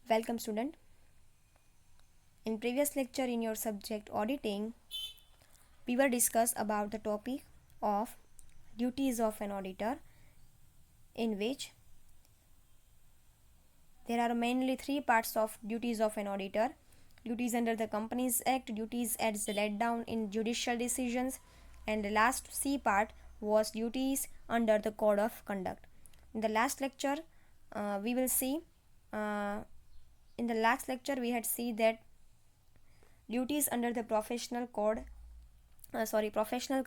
Welcome student. In previous lecture in your subject auditing, we were discuss about the topic of duties of an auditor, in which there are mainly three parts of duties of an auditor: duties under the Companies Act, duties as laid down in judicial decisions, and the last C part was duties under the Code of Conduct. In the last lecture, we will see. In the last lecture, we had seen that duties under the professional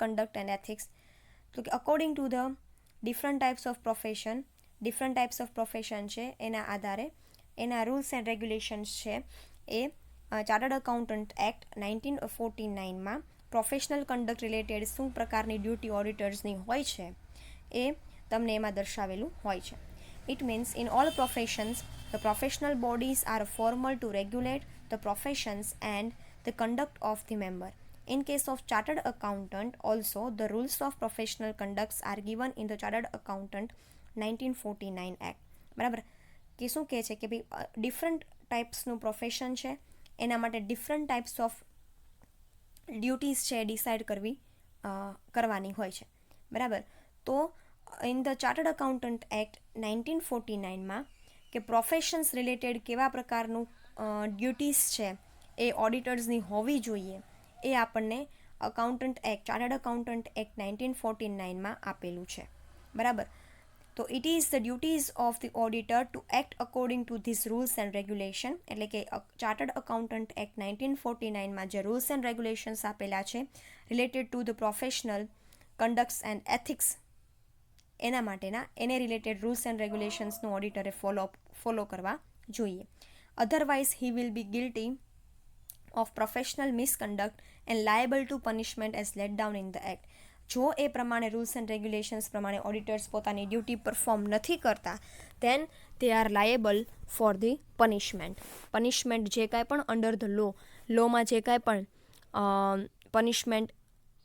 conduct and ethics. So according to the different types of profession છે એના આધારે એના rules and regulations છે એ chartered accountant act 1949માં professional conduct related શું પ્રકારની duty ઓડિટર્સની હોય છે એ તમને એમાં દર્શાવેલું હોય છે. It means in all professions, the professional bodies are formal to regulate the professions and the conduct of the member. In case of chartered accountant, also the rules of professional conducts are given in the Chartered Accountant 1949 Act. બરાબર કે શું કહે છે કે ભાઈ different ટાઈપ્સનું profession છે, એના માટે ડિફરન્ટ ટાઈપ્સ ઓફ ડ્યુટીઝ છે ડિસાઇડ કરવાની હોય છે. બરાબર, તો in the chartered accountant act 1949માં કે પ્રોફેશન્સ રિલેટેડ કેવા પ્રકારનું ડ્યુટીઝ છે એ ઓડિટર્સની હોવી જોઈએ એ આપણને ચાર્ટર્ડ અકાઉન્ટન્ટ એક્ટ 1949માં આપેલું છે. બરાબર, તો it is the duties of the auditor two act according to this rules and regulation. એટલે કે ચાર્ટર્ડ અકાઉન્ટન્ટ એક્ટ 1949માં જે રૂલ્સ એન્ડ રેગ્યુલેશન્સ આપેલા છે related to the professional conducts and ethics, એના માટેના એને રિલેટેડ રૂલ્સ એન્ડ રેગ્યુલેશન્સનું ઓડિટરે ફોલો કરવા જોઈએ. Otherwise he will be guilty of professional misconduct and liable to punishment as laid down in the act. જો એ પ્રમાણે રૂલ્સ એન્ડ રેગ્યુલેશન્સ પ્રમાણે ઓડિટર્સ પોતાની ડ્યુટી પરફોર્મ નથી કરતા, then they are liable for the punishment. Punishment જે કાંઈ પણ under the લોમાં જે કાંઈ પણ પનિશમેન્ટ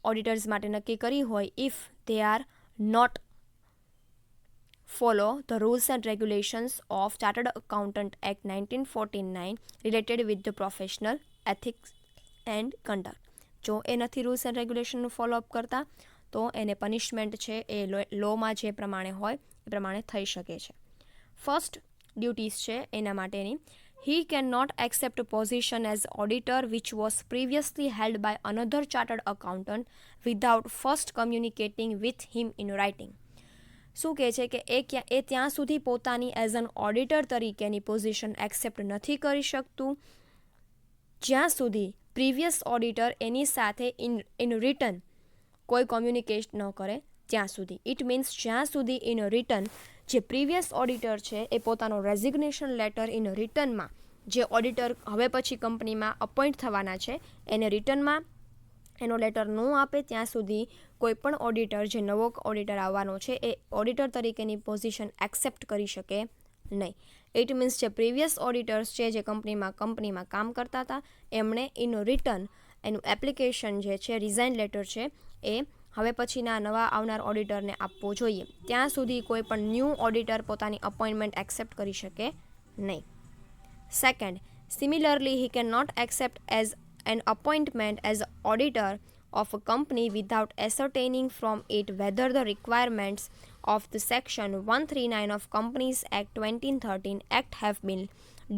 ઓડિટર્સ માટે નક્કી કરી હોય, if they are not follow the rules and regulations of Chartered Accountant Act 1949 related with the professional ethics and conduct. જો એ નથી રૂલ્સ એન્ડ રેગ્યુલેશનનું ફોલોઅપ કરતા તો એને પનિશમેન્ટ છે એ લોમાં જે પ્રમાણે હોય એ પ્રમાણે થઈ શકે છે. ફર્સ્ટ ડ્યુટીઝ છે એના માટેની: he cannot accept a position as auditor which was previously held by another chartered accountant without first communicating with him in writing. શું કહે છે કે એ ત્યાં સુધી પોતાની એઝ એન ઓડિટર તરીકેની પોઝિશન એક્સેપ્ટ નથી કરી શકતું જ્યાં સુધી પ્રીવિયસ ઓડિટર એની સાથે ઇન રિટર્ન કોઈ કોમ્યુનિકેટ ન કરે ત્યાં સુધી. ઇટ મીન્સ જ્યાં સુધી ઇન રિટર્ન જે પ્રીવિયસ ઓડિટર છે એ પોતાનો રેઝિગ્નેશન લેટર ઇન રિટર્નમાં જે ઓડિટર હવે પછી કંપનીમાં અપોઇન્ટ થવાના છે એને રિટર્નમાં એનો લેટર ન આપે ત્યાં સુધી કોઈ પણ ઓડિટર જે નવો ઓડિટર આવવાનો છે એ ઓડિટર તરીકેની પોઝિશન એક્સેપ્ટ કરી શકે નહીં. ઇટ મીન્સ જે પ્રીવિયસ ઓડિટર્સ છે જે કંપનીમાં કામ કરતા હતા એમણે ઇન રિટર્ન એનું એપ્લિકેશન જે છે રિઝાઇન લેટર છે એ હવે પછીના નવા આવનાર ઓડિટરને આપવો જોઈએ. ત્યાં સુધી કોઈ પણ ન્યૂ ઓડિટર પોતાની અપોઇન્ટમેન્ટ એક્સેપ્ટ કરી શકે નહીં. Second, similarly he can not accept as an appointment as auditor of a company without ascertaining from it whether the requirements of the section 139 of Companies Act 2013 Act have been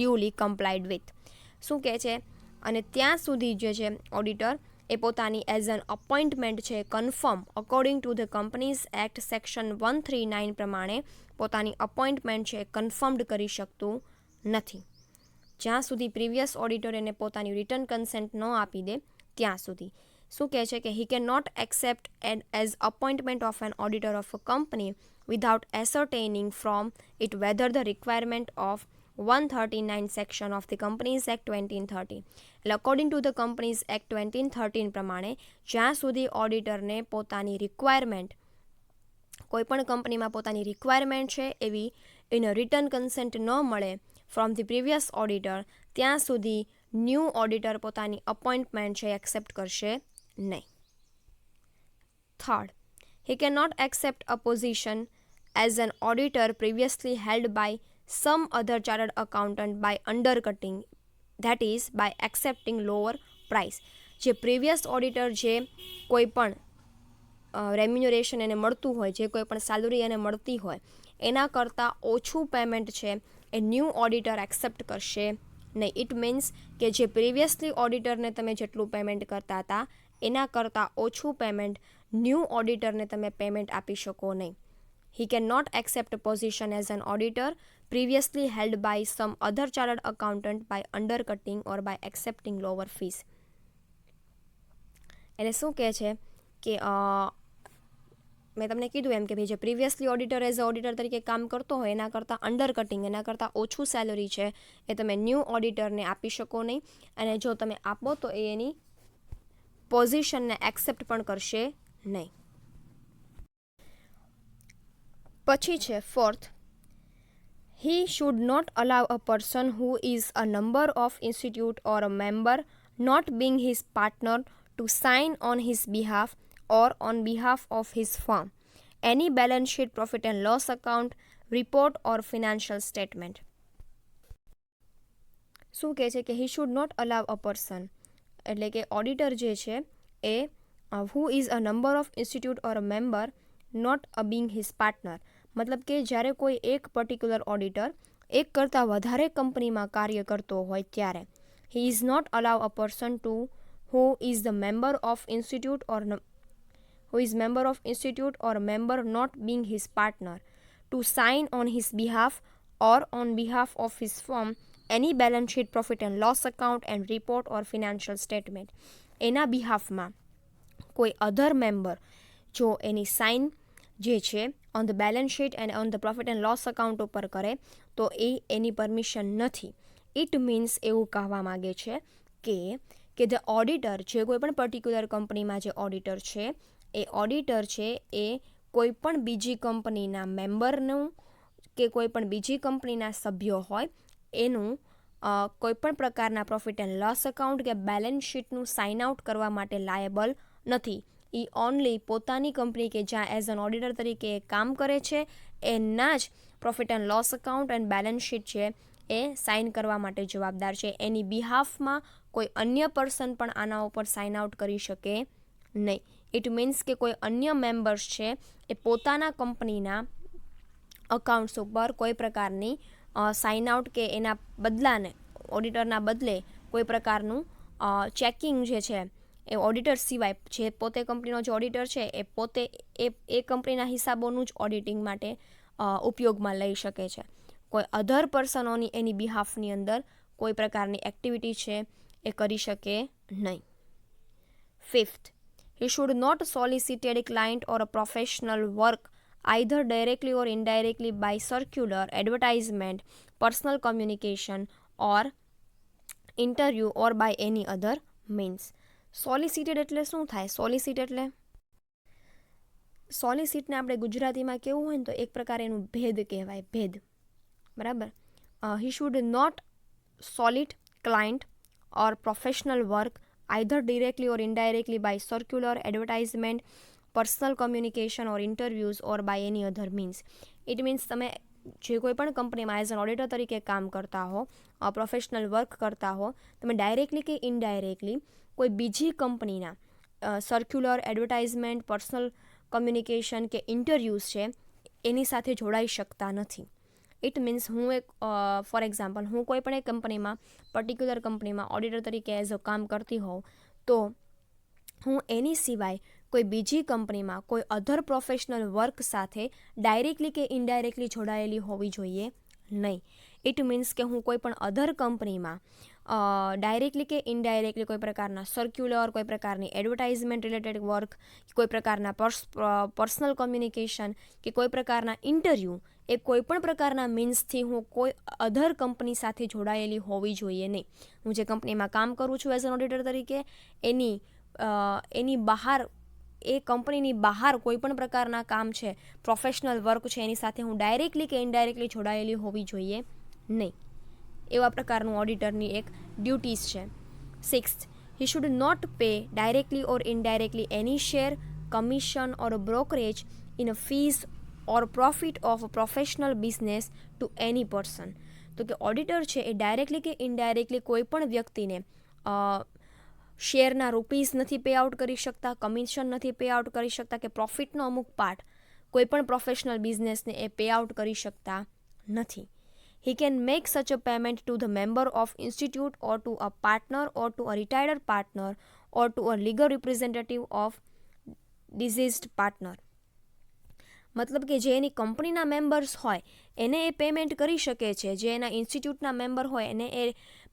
duly complied with. શું કહે છે? અને ત્યાં સુધી જે છે auditor એ પોતાની એઝ એન અપોઇન્ટમેન્ટ છે confirm according to the companies act section 139 પ્રમાણે પોતાની અપોઇન્ટમેન્ટ છે કન્ફર્મડ કરી શકતું નથી. જ્યાં સુધી પ્રીવિયસ ઓડિટર એને પોતાની રિટર્ન કન્સેન્ટ ન આપી દે ત્યાં સુધી. શું કહે છે કે he can not accept as appointment of an auditor of a company without ascertaining from it whether the requirement of 139 section of the companies act 2013. એટલે according to the companies act 2013 પ્રમાણે જ્યાં સુધી ઓડિટરને પોતાની રિક્વાયરમેન્ટ કોઈ પણ કંપનીમાં પોતાની requirement છે એવી ઇન રિટર્ન કન્સેન્ટ ન મળે ફ્રોમ ધી પ્રીવિયસ ઓડિટર ત્યાં સુધી ન્યૂ ઓડિટર પોતાની અપોઇન્ટમેન્ટ છે એક્સેપ્ટ કરશે નહીં. Third, he can not accept a position as an auditor previously held by some other chartered accountant by undercutting, that is by accepting lower price. જે previous auditor જે કોઈ પણ રેમ્યુનરેશન એને મળતું હોય, જે કોઈ પણ સેલરી એને મળતી હોય એના કરતાં ઓછું પેમેન્ટ છે એ ન્યૂ ઓડિટર એક્સેપ્ટ કરશે નહીં. ઇટ મીન્સ કે જે પ્રીવિયસલી ઓડિટરને તમે જેટલું પેમેન્ટ કરતા હતા એના કરતાં ઓછું પેમેન્ટ ન્યૂ ઓડિટરને તમે પેમેન્ટ આપી શકો નહીં. He cannot accept a position as an auditor previously held by some other chartered accountant by undercutting or by accepting lower fees. એટલે શું કહે છે કે મેં તમને કીધું એમ કે ભાઈ જે previously auditor as a auditor તરીકે કામ કરતો હોય એના કરતાં અંડરકટિંગ, એના કરતાં ઓછું સેલરી છે એ તમે ન્યૂ ઓડિટરને આપી શકો નહીં, અને જો તમે આપો તો એ એની પોઝિશનને એક્સેપ્ટ પણ કરશે નહીં. પછી છે fourth, he should not allow a person who is a member of institute or a member not being his partner to sign on his behalf or on behalf of his firm any balance sheet, profit and loss account, report or financial statement. શું કહે છે કે he should not allow a person, એટલે કે auditor જે છે એ who is a member of institute or a member not a being his partner, મતલબ કે જ્યારે કોઈ એક પર્ટિક્યુલર ઓડિટર એક કરતાં વધારે કંપનીમાં કાર્ય કરતો હોય ત્યારે he is not allow a person to who is the member of institute or who is member of institute or member not being his partner to sign on his behalf or on behalf of his firm any balance sheet, profit and loss account and report or financial statement. એના બિહાફમાં કોઈ અધર member જો એની sign જે છે on the balance sheet and on the profit and loss account ઉપર કરે તો એ એની permission નથી. It means એવું કહેવા માગે છે કે ધ ઓડિટર, જે કોઈ પણ પર્ટિક્યુલર કંપનીમાં જે ઓડિટર છે એ ઓડિટર છે એ કોઈ પણ બીજી કંપનીના મેમ્બરનું કે કોઈ પણ બીજી કંપનીના સભ્યો હોય એનું કોઈ પણ પ્રકારના પ્રોફિટ એન્ડ લોસ અકાઉન્ટ કે બેલેન્સ શીટનું સાઇન આઉટ કરવા માટે લાયેબલ નથી. એ ઓનલી પોતાની કંપની કે જ્યાં એઝ એન ઓડિટર તરીકે કામ કરે છે એના જ profit and loss account and balance sheet છે એ સાઇન કરવા માટે જવાબદાર છે. એની બિહાફમાં કોઈ અન્ય પર્સન પણ આના ઉપર સાઇન આઉટ કરી શકે નહીં. ઇટ મીન્સ કે કોઈ અન્ય મેમ્બર્સ છે એ પોતાના કંપનીના અકાઉન્ટ્સ ઉપર કોઈ પ્રકારની સાઇન આઉટ કે એના બદલાને ઓડિટરના બદલે કોઈ પ્રકારનું ચેકિંગ જે છે એ ઓડિટર સિવાય, જે પોતે કંપનીનો જે ઓડિટર છે એ પોતે એ કંપનીના હિસાબોનું જ ઓડિટિંગ માટે ઉપયોગમાં લઈ શકે છે. કોઈ અધર પર્સનોની એની બિહાફની અંદર કોઈ પ્રકારની એક્ટિવિટી છે એ કરી શકે નહીં. Fifth, he should not solicit a client or a professional work either directly or indirectly by circular, advertisement, personal communication or interview or by any other means. સોલિસિટેડ એટલે શું થાય? સોલિસિટને આપણે ગુજરાતીમાં કેવું હોય ને તો એક પ્રકાર એનું ભેદ કહેવાય, ભેદ, બરાબર. he should not solicit client or professional work either directly or indirectly by circular, advertisement, personal communication or interviews or by any other means. It means તમે જે કોઈ પણ કંપનીમાં એઝ એન ઓડિટર તરીકે કામ કરતા હો, પ્રોફેશનલ વર્ક કરતા હો, તમે ડાયરેક્ટલી કે ઇનડાયરેક્ટલી કોઈ બીજી કંપનીના સર્ક્યુલર, એડવર્ટાઇઝમેન્ટ, પર્સનલ કમ્યુનિકેશન કે ઇન્ટરવ્યૂઝ છે એની સાથે જોડાઈ શકતા નથી. ઇટ મીન્સ હું એક ફોર એક્ઝામ્પલ હું કોઈ પણ એક કંપનીમાં, પર્ટિક્યુલર કંપનીમાં ઓડિટર તરીકે એઝ અ કામ કરતી હોઉં તો હું એની સિવાય કોઈ બીજી કંપનીમાં કોઈ અધર પ્રોફેશનલ વર્ક સાથે ડાયરેક્ટલી કે ઇનડાયરેક્ટલી જોડાયેલી હોવી જોઈએ નહીં. ઇટ મીન્સ કે હું કોઈ પણ અધર કંપનીમાં ડાયરેક્ટલી કે ઇનડાયરેક્ટલી કોઈ પ્રકારના સર્ક્યુલર, કોઈ પ્રકારની એડવર્ટાઇઝમેન્ટ રિલેટેડ વર્ક, કોઈ પ્રકારના પર્સનલ કમ્યુનિકેશન કે કોઈ પ્રકારના ઇન્ટરવ્યૂ એ કોઈ પણ પ્રકારના મીન્સથી હું કોઈ અધર કંપની સાથે જોડાયેલી હોવી જોઈએ નહીં. હું જે કંપનીમાં કામ કરું છું એઝ એન ઓડિટર તરીકે એની બહાર, એ કંપનીની બહાર કોઈ પણ પ્રકારના કામ છે, પ્રોફેશનલ વર્ક છે, એની સાથે હું ડાયરેક્ટલી કે ઇનડાયરેક્ટલી જોડાયેલી હોવી જોઈએ નહીં. એવા પ્રકારનું ઓડિટરની એક ડ્યુટીઝ છે. Sixth, he should not pay directly or indirectly any share, commission or brokerage in a fees or profit of a professional business to any person. તો કે ઓડિટર છે એ ડાયરેક્ટલી કે ઇનડાયરેક્ટલી કોઈ પણ વ્યક્તિને શેરના રૂપીઝ નથી પે આઉટ કરી શકતા, કમિશન નથી પે આઉટ કરી શકતા, કે પ્રોફિટનો અમુક પાર્ટ કોઈ પણ પ્રોફેશનલ બિઝનેસને એ પે આઉટ કરી શકતા નથી. He can make such a payment to the member of institute or to a partner or to a retired partner or to a legal representative of deceased partner. મતલબ કે જે એની કંપનીના members હોય એને એ payment કરી શકે છે, જે એના ઇન્સ્ટિટ્યૂટના મેમ્બર હોય એને એ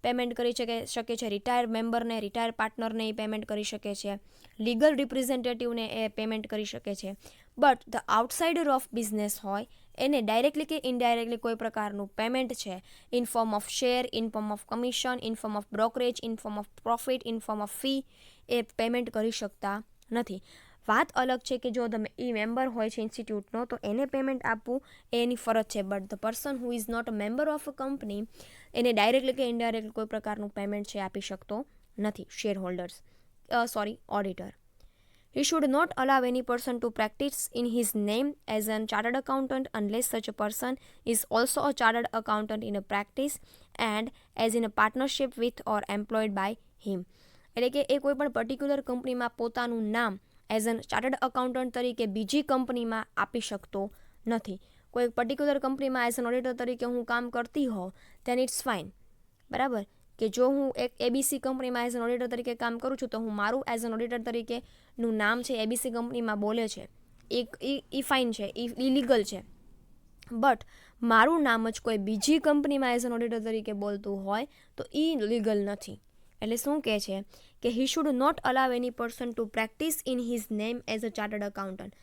પેમેન્ટ કરી શકે છે, રિટાયર મેમ્બરને, રિટાયર પાર્ટનરને એ પેમેન્ટ કરી શકે છે, લીગલ રિપ્રેઝેન્ટેટિવને એ પેમેન્ટ કરી શકે છે. But the outsider of business હોય એને ડાયરેક્ટલી કે ઇનડાયરેક્ટલી કોઈ પ્રકારનું પેમેન્ટ છે in form of share, in form of commission, in form of brokerage, in form of profit, in form of fee A payment કરી શકતા નથી. વાત અલગ છે કે જો એ મેમ્બર હોય છે ઇન્સ્ટિટ્યૂટનો તો એને પેમેન્ટ આપવું એ એની ફરજ છે, but the person who is not a member of a company એને ડાયરેક્ટલી કે ઇનડાયરેક્ટલી કોઈ પ્રકારનું પેમેન્ટ છે આપી શકતો નથી shareholders auditor. He should not allow any person to practice in his name as a chartered accountant unless such a person is also a chartered accountant in a practice and as in a partnership with or employed by him. એટલે કે એ કોઈ પણ particular કંપનીમાં પોતાનું નામ as અન chartered accountant તરીકે બીજી કંપનીમાં આપી શકતો નથી. કોઈ પર્ટિક્યુલર કંપનીમાં એઝ એન ઓડિટર તરીકે હું કામ કરતી હોઉં then it's fine, બરાબર, કે જો હું એક એબીસી કંપનીમાં એઝ એન ઓડિટર તરીકે કામ કરું છું તો હું મારું એઝ એન ઓડિટર તરીકેનું નામ છે એબીસી કંપનીમાં બોલે છે, એ ફાઇન છે, એ લીગલ છે. બટ મારું નામ જ કોઈ બીજી કંપનીમાં એઝ એન ઓડિટર તરીકે બોલતું હોય તો એ લીગલ નથી. એટલે શું કહે છે કે he should not allow any person to practice in his name as a chartered accountant.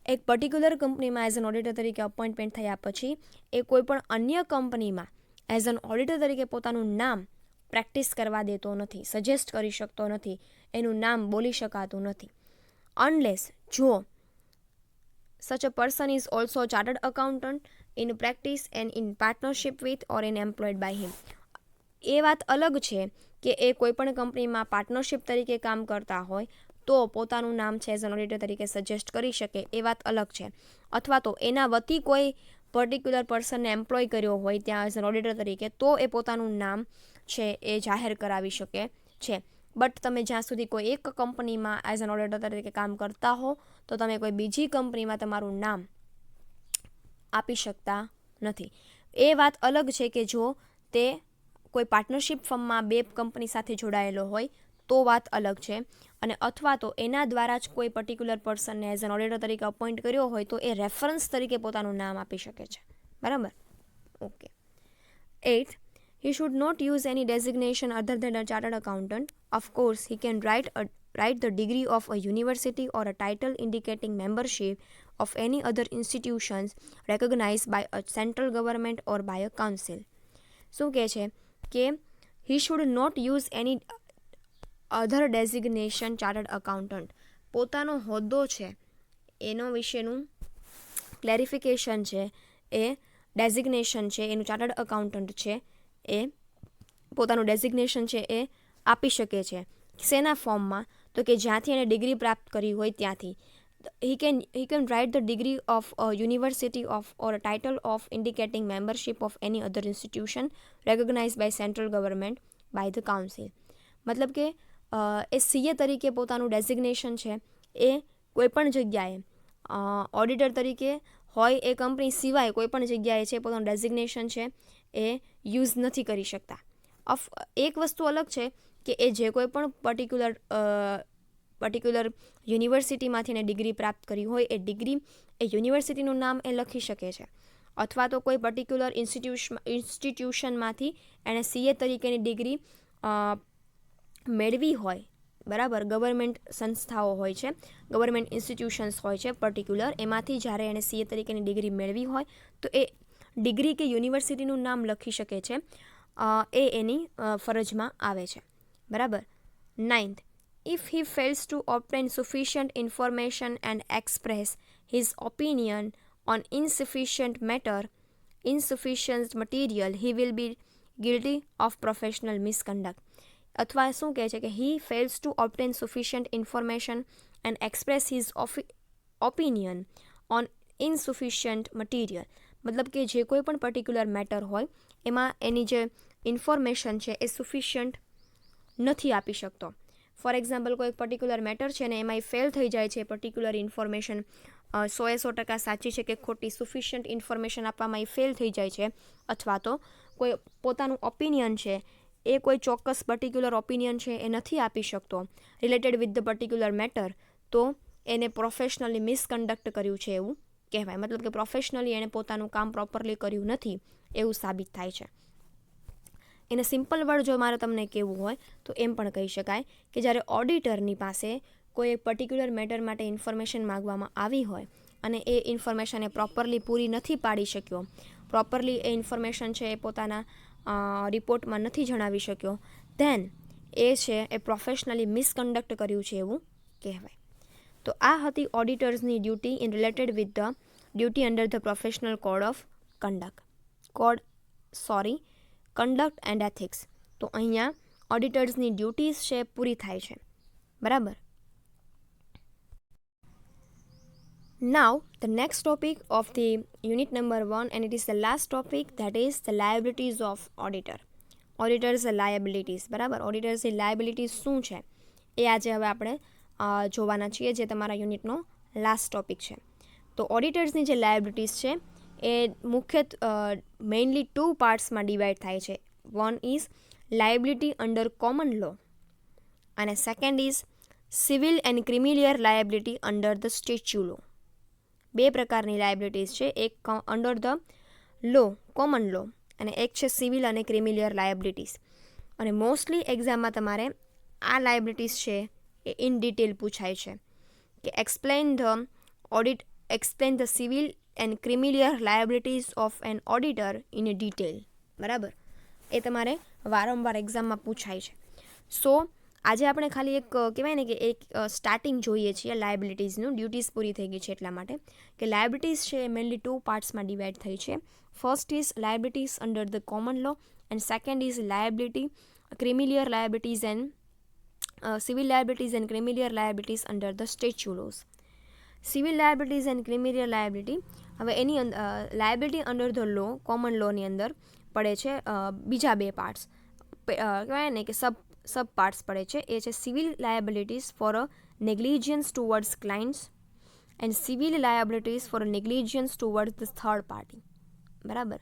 એક પર્ટિક્યુલર કંપનીમાં એઝ એન ઓડિટર તરીકે અપોઇન્ટમેન્ટ થયા પછી એ કોઈ પણ અન્ય કંપનીમાં એઝ એન ઓડિટર તરીકે પોતાનું નામ પ્રેક્ટિસ કરવા દેતો નથી, સજેસ્ટ કરી શકતો નથી, એનું નામ બોલી શકાતું નથી. અનલેસ જો such a person is also a chartered accountant in practice and in partnership with or in employed by him. એ વાત અલગ છે કે એ કોઈ પણ કંપનીમાં પાર્ટનરશિપ તરીકે કામ કરતા હોય તો પોતાનું નામ છે એઝ એન ઓડિટર તરીકે સજેસ્ટ કરી શકે, એ વાત અલગ છે. અથવા તો એના વતી કોઈ પર્ટિક્યુલર પર્સનને એમ્પ્લોય કર્યો હોય ત્યાં એઝ એન ઓડિટર તરીકે તો એ પોતાનું નામ છે એ જાહેર કરાવી શકે છે. બટ તમે જ્યાં સુધી કોઈ એક કંપનીમાં એઝ એન ઓડિટર તરીકે કામ કરતા હો તો તમે કોઈ બીજી કંપનીમાં તમારું નામ આપી શકતા નથી. એ વાત અલગ છે કે જો તે કોઈ પાર્ટનરશિપ ફર્મમાં બે કંપની સાથે જોડાયેલો હોય તો વાત અલગ છે, અને અથવા તો એના દ્વારા જ કોઈ પર્ટિક્યુલર પર્સનને એઝ એન ઓડિટર તરીકે અપોઇન્ટ કર્યો હોય તો એ રેફરન્સ તરીકે પોતાનું નામ આપી શકે છે, બરાબર. Okay. 8th, he should not use any designation other than a chartered accountant. Of course, he can write the degree of a university or a title indicating membership of any other institutions recognized by a central government or by a council. શું કહે છે કે he should not use any other designation chartered accountant. પોતાનો હોદ્દો છે એનો વિશેનું clarification છે, એ ડેઝિગ્નેશન છે, એનું ચાર્ટર્ડ અકાઉન્ટન્ટ છે એ પોતાનું ડેઝિગ્નેશન છે એ આપી શકે છે. શેના ફોર્મમાં? તો કે જ્યાંથી એને ડિગ્રી પ્રાપ્ત કરી હોય ત્યાંથી. he can write the degree of a university of or a title of indicating membership of any other institution recognized by central government by the council. મતલબ કે એ સીએ તરીકે પોતાનું ડેઝિગ્નેશન છે એ કોઈપણ જગ્યાએ ઓડિટર તરીકે હોય એ કંપની સિવાય કોઈપણ જગ્યાએ છે પોતાનું ડેઝિગ્નેશન છે એ યુઝ નથી કરી શકતા. એક વસ્તુ અલગ છે કે એ જે કોઈ પણ પર્ટિક્યુલર યુનિવર્સિટીમાંથી એને ડિગ્રી પ્રાપ્ત કરી હોય એ ડિગ્રી એ યુનિવર્સિટીનું નામ એ લખી શકે છે, અથવા તો કોઈ પર્ટિક્યુલર ઇન્સ્ટિટ્યુશનમાંથી એણે સીએ તરીકેની ડિગ્રી મેળવી હોય, બરાબર. ગવર્મેન્ટ સંસ્થાઓ હોય છે, ગવર્મેન્ટ ઇન્સ્ટિટ્યુશન્સ હોય છે પર્ટિક્યુલર, એમાંથી જ્યારે એણે સીએ તરીકેની ડિગ્રી મેળવી હોય તો એ ડિગ્રી કે યુનિવર્સિટીનું નામ લખી શકે છે, એ એની ફરજમાં આવે છે, બરાબર. 9th, if he fails to obtain sufficient information and express his opinion on insufficient material, he will be guilty of professional misconduct. અથવા શું કહે છે કે he fails to obtain sufficient information and express his opinion on insufficient material, મતલબ કે જે કોઈ પણ પર્ટિક્યુલર મેટર હોય એમાં એની જે ઇન્ફોર્મેશન છે એ સુફિશિયન્ટ નથી આપી શકતો. ફોર એક્ઝામ્પલ, કોઈ પર્ટિક્યુલર મેટર છે ને એમાં એ ફેલ થઈ જાય છે, પર્ટિક્યુલર ઇન્ફોર્મેશન 100% સાચી છે કે ખોટી, સુફિશિયન્ટ ઇન્ફોર્મેશન આપવામાં એ ફેલ થઈ જાય છે, અથવા તો કોઈ પોતાનું ઓપિનિયન છે એ કોઈ ચોક્કસ પર્ટિક્યુલર ઓપિનિયન છે એ નથી આપી શકતો related with the particular matter, તો એને પ્રોફેશનલી મિસકન્ડક્ટ કર્યું છે એવું કહેવાય. મતલબ કે પ્રોફેશનલી એણે પોતાનું કામ પ્રોપરલી કર્યું નથી એવું સાબિત થાય છે. એને સિમ્પલ વર્ડ જો મારે તમને કહેવું હોય તો એમ પણ કહી શકાય કે જ્યારે ઓડિટરની પાસે કોઈ પર્ટિક્યુલર મેટર માટે ઇન્ફોર્મેશન માગવામાં આવી હોય અને એ ઇન્ફોર્મેશન એ પ્રોપરલી પૂરી નથી પાડી શક્યો, પ્રોપરલી એ ઇન્ફોર્મેશન છે એ પોતાના રિપોર્ટમાં નથી જણાવી શક્યો, ધેન એ છે એ પ્રોફેશનલી મિસકન્ડક્ટ કર્યું છે એવું કહેવાય. તો આ હતી ઓડિટર્સની duty in related with the duty under the professional code of conduct and ethics. તો અહીંયા ઓડિટર્સની ડ્યુટીઝ છે પૂરી થાય છે, બરાબર. Now the next topic of the unit number 1, and it is the last topic, that is the liabilities of auditor. Auditors liabilities, બરાબર. ઓડિટર્સની liabilities શું છે એ આજે હવે આપણે જોવાના છીએ, જે તમારા યુનિટનો લાસ્ટ ટોપિક છે. તો ઓડિટર્સની જે લાયબિલિટીઝ છે એ મુખ્ય મેઇનલી 2 પાર્ટ્સમાં ડિવાઈડ થાય છે. One is liability under common law અને second is civil and criminal liability under the statute law. 2 પ્રકારની લાયબિલિટીઝ છે, એક under the law, common law, અને એક છે સિવિલ અને ક્રિમિલિયર લાયબિલિટીઝ. અને મોસ્ટલી એક્ઝામમાં તમારે આ લાયબિલિટીઝ છે એ ઇન ડિટેલ પૂછાય છે કે explain the civil and criminal liabilities of an auditor in a detail, બરાબર. એ તમારે વારંવાર એક્ઝામમાં પૂછાય છે. સો આજે આપણે ખાલી એક કહેવાય ને કે એક સ્ટાર્ટિંગ જોઈએ છીએ લાયબિલિટીઝનું. ડ્યુટીઝ પૂરી થઈ ગઈ છે એટલા માટે કે લાયબિલિટીઝ છે એ મેઇનલી 2 પાર્ટ્સમાં ડિવાઈડ થઈ છે. First is liabilities under the common law and second is criminal liabilities and civil liabilities and criminal liabilities under the statute laws. Civil liabilities and criminal liability, હવે એની liability under the law, common લોની અંદર પડે છે બીજા 2 parts, કહેવાય ને કે સબ પાર્ટ્સ પડે છે. એ છે civil liabilities for a negligence towards clients and civil liabilities for a negligence towards the third party, બરાબર.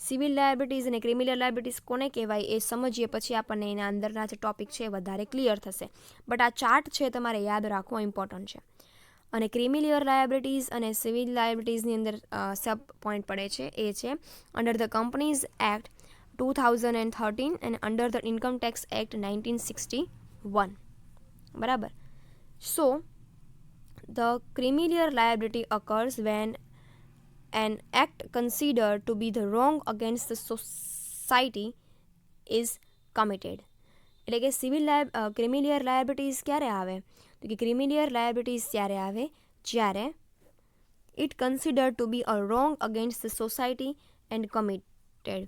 સિવિલ લાયબિલિટીઝ અને ક્રિમિનલ લાયબિલિટીઝ કોને કહેવાય એ સમજીએ પછી આપણને એના અંદરના જે ટોપિક છે એ વધારે ક્લિયર થશે. બટ આ ચાર્ટ છે તમારે યાદ રાખવો ઇમ્પોર્ટન્ટ છે. અને ક્રિમિલિયર લાયબિલિટીઝ અને સિવિલ લાયબિલિટીઝની અંદર સબ પોઈન્ટ પડે છે એ છે under the companies act 2013 and under the Income Tax Act 1961, બરાબર. So the criminal liability occurs when an act considered to be the wrong against the society is committed. એટલે કે creamy layer liabilities ક્યારે આવે તો કે ક્રિમિલિયર લાયબિલિટીઝ ત્યારે આવે જ્યારે it consider to be a wrong against the society and committed.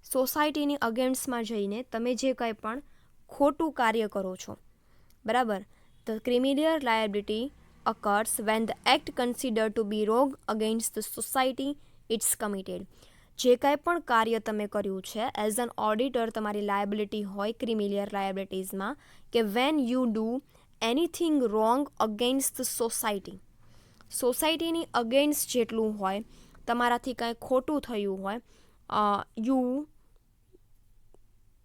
સોસાયટીની અગેન્સ્ટમાં જઈને તમે જે કંઈ પણ ખોટું કાર્ય કરો છો, બરાબર. The creamy layer liability occurs when the act considered to be wrong against the society it's committed. જે કાંઈ પણ કાર્ય તમે કર્યું છે એઝ એન ઓડિટર તમારી લાયબિલિટી હોય ક્રિમિલિયર લાયબિલિટીઝમાં કે when you do anything wrong against the સોસાયટીની અગેન્સ્ટ જેટલું હોય, તમારાથી કાંઈ ખોટું થયું હોય,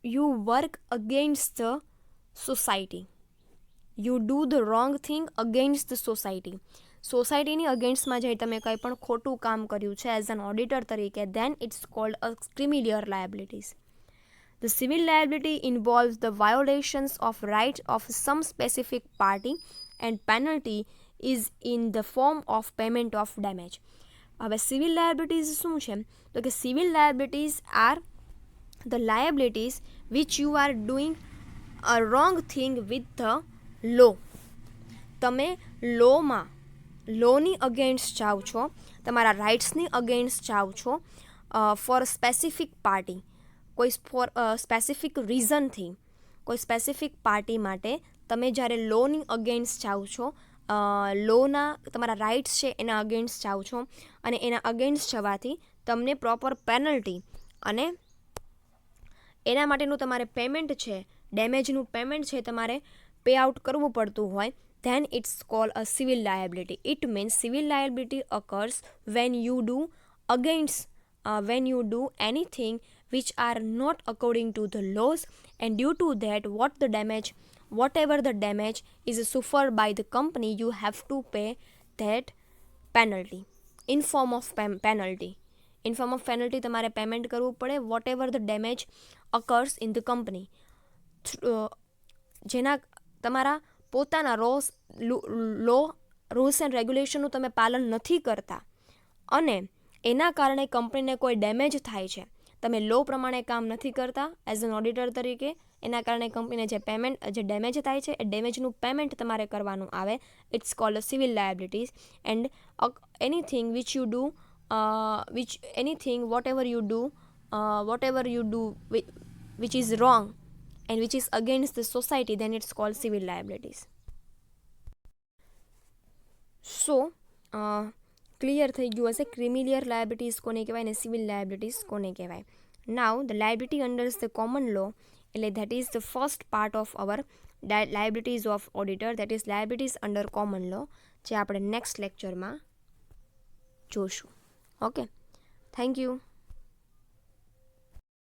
you work against the society, you do the wrong thing against the સોસાયટીની અગેન્સ્ટમાં જઈ તમે કંઈ પણ ખોટું કામ કર્યું છે એઝ એન ઓડિટર તરીકે, then it's called a criminal liabilities. The civil liability involves the violations of rights of some specific party and penalty is in the form of payment of damage. હવે civil liabilities શું છે તો કે civil liabilities are the liabilities which you are doing a wrong thing with the law. તમે લોની against જાઓ છો, તમારા રાઇટ્સની અગેન્સ્ટ જાઓ છો ફોર સ્પેસિફિક પાર્ટી, કોઈ સ્પેસિફિક રીઝનથી કોઈ સ્પેસિફિક પાર્ટી માટે તમે જ્યારે લોની અગેન્સ્ટ જાઓ છો લોના તમારા રાઇટ્સ છે એના અગેન્સ્ટ જાઓ છો અને એના અગેન્સ્ટ જવાથી તમને પ્રોપર પેનલ્ટી અને એના માટેનું તમારે પેમેન્ટ છે, ડેમેજનું પેમેન્ટ છે તમારે પે આઉટ કરવું પડતું હોય, then it's called a civil liability. It means civil liability occurs when you do anything which are not according to the laws, and due to that whatever the damage is suffered by the company, you have to pay that penalty in form of penalty. In form of penalty તમારે payment કરવું પડે whatever the damage occurs in the company. જેના તમારા પોતાના લો rules and રેગ્યુલેશનનું તમે પાલન નથી કરતા અને એના કારણે કંપનીને કોઈ ડેમેજ થાય છે, તમે લો પ્રમાણે કામ નથી કરતા એઝ એન ઓડિટર તરીકે, એના કારણે કંપનીને જે ડેમેજ થાય છે એ ડેમેજનું પેમેન્ટ તમારે કરવાનું આવે. It's called civil liabilities and anything which you do whatever you do which is wrong and which is against the society, then it's called civil liabilities. So clear થઈ ગયું હશે ક્રિમિલિયર લાયબિલિટીઝ કોને કહેવાય અને civil liabilities કોને કહેવાય. Now the liability unders the common law, એટલે that is the first part of our liabilities of auditor, that is liabilities under common law, જે આપણે નેક્સ્ટ લેક્ચરમાં જોશું. Okay, thank you.